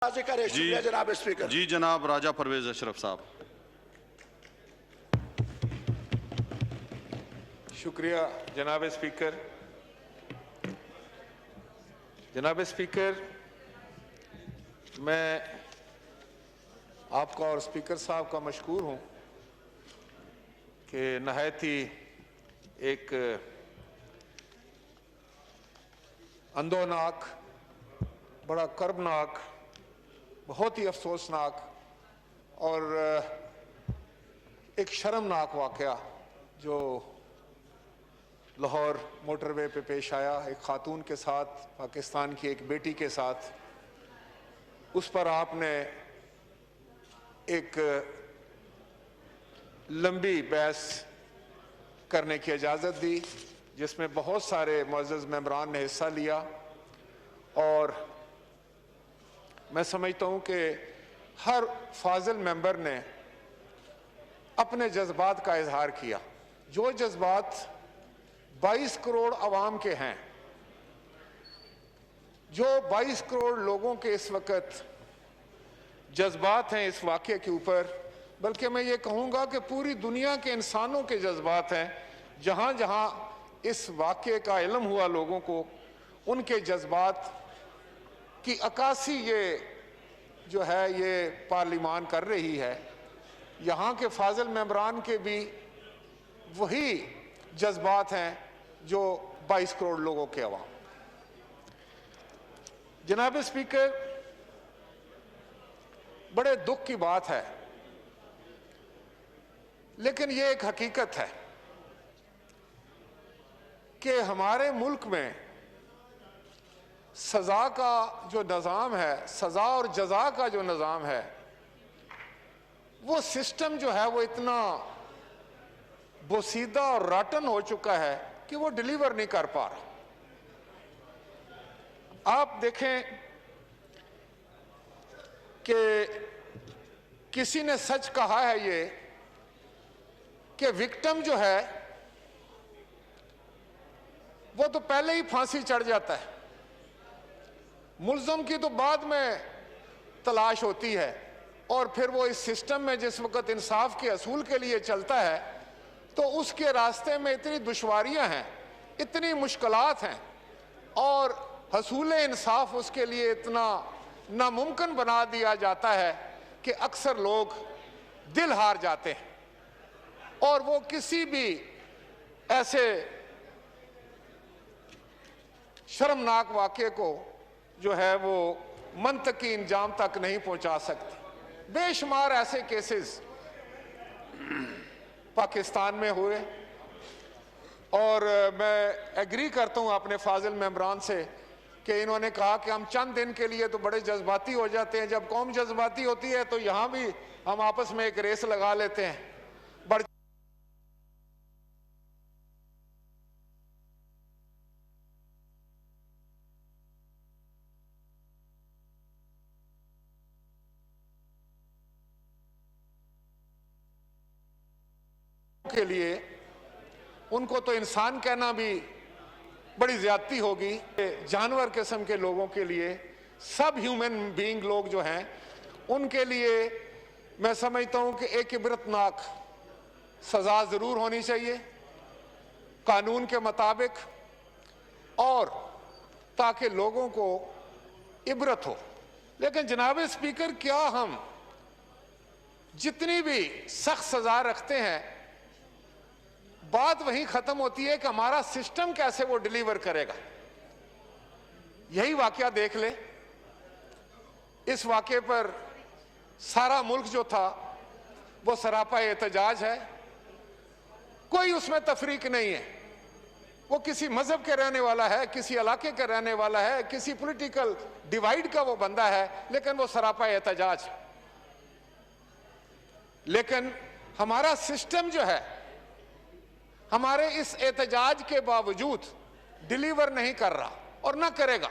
करे। शुक्रिया जनाब स्पीकर। जी जनाब राजा परवेज अशरफ साहब। शुक्रिया जनाब स्पीकर। जनाब स्पीकर, मैं आपका और स्पीकर साहब का मशकूर हूं कि नहायत ही एक अंदोनाक, बड़ा कर्बनाक, बहुत ही अफसोसनाक और एक शर्मनाक वाक़या जो लाहौर मोटरवे पे पेश आया एक खातून के साथ, पाकिस्तान की एक बेटी के साथ, उस पर आपने एक लंबी बहस करने की इजाज़त दी जिसमें बहुत सारे मुअज़्ज़ज़ मेंबरान ने हिस्सा लिया। और मैं समझता हूँ कि हर फाजिल मेंबर ने अपने जज्बात का इजहार किया। जो जज्बात 22 करोड़ अवाम के हैं, जो 22 करोड़ लोगों के इस वक्त जज्बात हैं इस वाक़े के ऊपर, बल्कि मैं ये कहूँगा कि पूरी दुनिया के इंसानों के जज्बात हैं। जहाँ जहाँ इस वाक़े का इल्म हुआ लोगों को, उनके जज्बात की अक्कासी ये जो है ये पार्लिमान कर रही है। यहाँ के फाजिल मेंबरान के भी वही जज्बात हैं जो 22 करोड़ लोगों के अवाम। जनाब स्पीकर, बड़े दुख की बात है, लेकिन ये एक हकीकत है कि हमारे मुल्क में सज़ा का जो निज़ाम है, सज़ा और जज़ा का जो निज़ाम है, वो सिस्टम जो है वो इतना बोसीदा और राटन हो चुका है कि वो डिलीवर नहीं कर पा रहा। आप देखें कि किसी ने सच कहा है ये कि विक्टिम जो है वो तो पहले ही फांसी चढ़ जाता है, मुल्ज़म की तो बाद में तलाश होती है, और फिर वो इस सिस्टम में जिस वक़्त इंसाफ के असूल के लिए चलता है तो उसके रास्ते में इतनी दुश्वारियां हैं, इतनी मुश्किलात हैं, और हसूल इंसाफ उसके लिए इतना नामुमकिन बना दिया जाता है कि अक्सर लोग दिल हार जाते हैं और वो किसी भी ऐसे शर्मनाक वाक़े को जो है वो मंतकी इंजाम तक नहीं पहुंचा सकते। बेशुमार ऐसे केसेस पाकिस्तान में हुए, और मैं एग्री करता हूं अपने फाजिल मेंबरान से कि इन्होंने कहा कि हम चंद दिन के लिए तो बड़े जज्बाती हो जाते हैं। जब कौम जज्बाती होती है तो यहां भी हम आपस में एक रेस लगा लेते हैं। के लिए उनको तो इंसान कहना भी बड़ी ज्यादती होगी। जानवर किस्म के लोगों के लिए, सब ह्यूमन बीइंग लोग जो हैं, उनके लिए मैं समझता हूं कि एक इबरतनाक सजा जरूर होनी चाहिए कानून के मुताबिक, और ताकि लोगों को इबरत हो। लेकिन जनाब स्पीकर, क्या हम जितनी भी सख्त सजा रखते हैं, बात वहीं खत्म होती है कि हमारा सिस्टम कैसे वो डिलीवर करेगा। यही वाकया देख ले, इस वाकये पर सारा मुल्क जो था वो सरापा एहतजाज है, कोई उसमें तफरीक नहीं है। वो किसी मजहब के रहने वाला है, किसी इलाके का रहने वाला है, किसी पॉलिटिकल डिवाइड का वो बंदा है, लेकिन वो सरापा एहतजाज है। लेकिन हमारा सिस्टम जो है हमारे इस एहतजाज के बावजूद डिलीवर नहीं कर रहा और ना करेगा।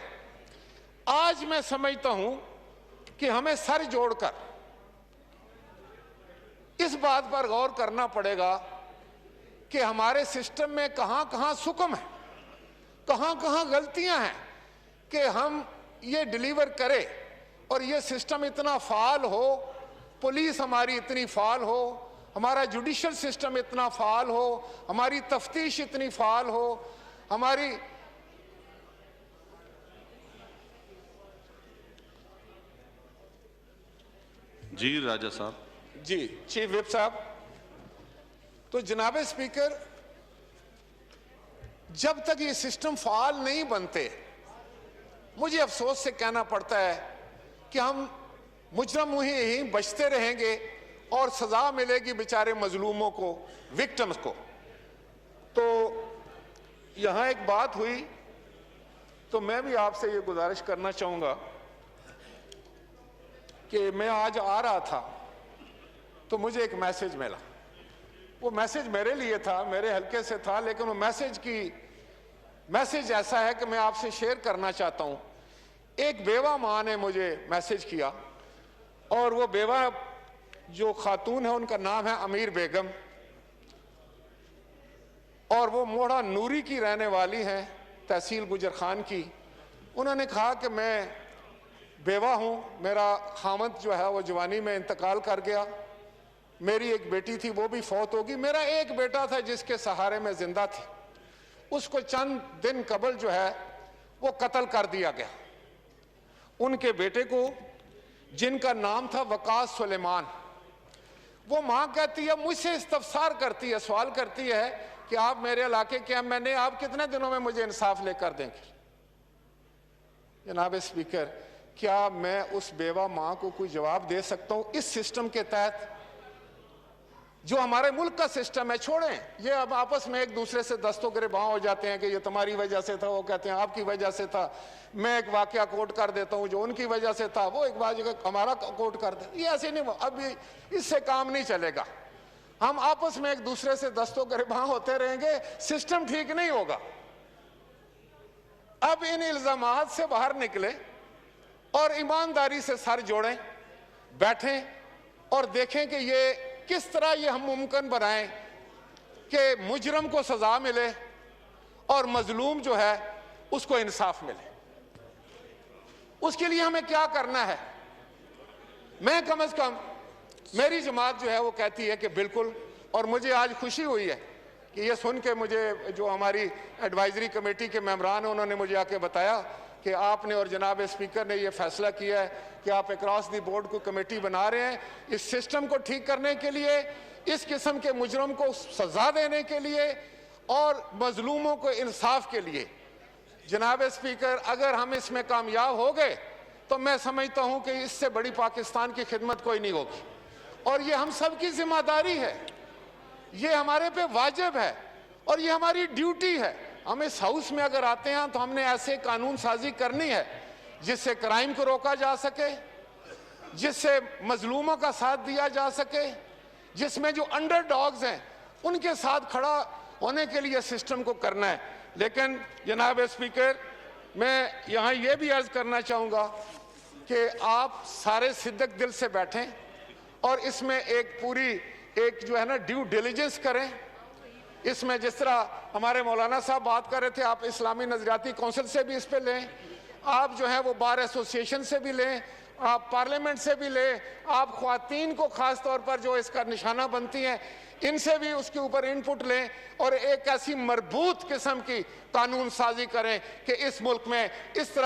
आज मैं समझता हूं कि हमें सर जोड़कर इस बात पर गौर करना पड़ेगा कि हमारे सिस्टम में कहां कहां सुकम है, कहां कहां गलतियां हैं कि हम ये डिलीवर करें और ये सिस्टम इतना फाल हो, पुलिस हमारी इतनी फाल हो, हमारा जुडिशल सिस्टम इतना फाल हो, हमारी तफ्तीश इतनी फाल हो, हमारी जी राजा साहब। जी चीफ विप साहब, तो जनाब स्पीकर, जब तक ये सिस्टम फाल नहीं बनते, मुझे अफसोस से कहना पड़ता है कि हम मुजरम ही बचते रहेंगे और सजा मिलेगी बेचारे मजलूमों को, विक्टिम्स को। तो यहां एक बात हुई, तो मैं भी आपसे ये गुजारिश करना चाहूंगा कि मैं आज आ रहा था तो मुझे एक मैसेज मिला। वो मैसेज मेरे लिए था, मेरे हल्के से था, लेकिन वो मैसेज ऐसा है कि मैं आपसे शेयर करना चाहता हूं। एक बेवा मां ने मुझे मैसेज किया, और वो बेवा जो खातून है उनका नाम है अमीर बेगम, और वो मोड़ा नूरी की रहने वाली हैं, तहसील गुजर खान की। उन्होंने कहा कि मैं बेवा हूं, मेरा खामद जो है वो जवानी में इंतकाल कर गया, मेरी एक बेटी थी वो भी फौत होगी, मेरा एक बेटा था जिसके सहारे में जिंदा थी, उसको चंद दिन कबल जो है वो कत्ल कर दिया गया। उनके बेटे को, जिनका नाम था वकास सुलेमान, वो मां कहती है, मुझसे इस्तफसार करती है, सवाल करती है कि आप मेरे इलाके के एमएनए, आप कितने दिनों में मुझे इंसाफ लेकर देंगे। जनाब स्पीकर, क्या मैं उस बेवा मां को कोई जवाब दे सकता हूं इस सिस्टम के तहत जो हमारे मुल्क का सिस्टम है? छोड़ें, ये अब आपस में एक दूसरे से दस्तों गिरबां हो जाते हैं कि ये तुम्हारी वजह से था, वो कहते हैं आपकी वजह से था, मैं एक वाकया कोट कर देता हूं जो उनकी वजह से था, वो एक वाकया हमारा कोट कर दे। ये ऐसे नहीं, अब इससे काम नहीं चलेगा। हम आपस में एक दूसरे से दस्तों गिरबां होते रहेंगे, सिस्टम ठीक नहीं होगा। अब इन इल्जामात से बाहर निकले और ईमानदारी से सर जोड़ें, बैठें और देखें कि ये किस तरह ये हम मुमकिन बनाएं कि मुजरम को सजा मिले और मजलूम जो है उसको इंसाफ मिले। उसके लिए हमें क्या करना है? मैं कम से कम, मेरी जमात जो है वो कहती है कि बिल्कुल, और मुझे आज खुशी हुई है कि ये सुन के मुझे जो हमारी एडवाइजरी कमेटी के मेंबरान हैं उन्होंने मुझे आके बताया कि आपने और जनाब स्पीकर ने ये फैसला किया है कि आप अक्रॉस द बोर्ड को कमेटी बना रहे हैं इस सिस्टम को ठीक करने के लिए, इस किस्म के मुजरम को सजा देने के लिए और मजलूमों को इंसाफ के लिए। जनाब स्पीकर, अगर हम इसमें कामयाब हो गए तो मैं समझता हूं कि इससे बड़ी पाकिस्तान की खिदमत कोई नहीं होगी, और ये हम सब की जिम्मेदारी है, ये हमारे पे वाजिब है और ये हमारी ड्यूटी है। हम इस हाउस में अगर आते हैं तो हमने ऐसे कानून साजी करनी है जिससे क्राइम को रोका जा सके, जिससे मजलूमों का साथ दिया जा सके, जिसमें जो अंडरडॉग्स हैं उनके साथ खड़ा होने के लिए सिस्टम को करना है। लेकिन जनाब स्पीकर, मैं यहाँ ये भी अर्ज करना चाहूँगा कि आप सारे सिद्दक दिल से बैठें और इसमें एक जो है ना ड्यू डिलिजेंस करें। इसमें जिस तरह हमारे मौलाना साहब बात कर रहे थे, आप इस्लामी नजरियाती कौंसिल से भी इस पे लें, आप जो है वो बार एसोसिएशन से भी लें, आप पार्लियामेंट से भी लें, आप ख्वातीन को खास तौर पर जो इसका निशाना बनती हैं इनसे भी उसके ऊपर इनपुट लें और एक ऐसी मरबूत किस्म की कानून साजी करें कि इस मुल्क में इस तरह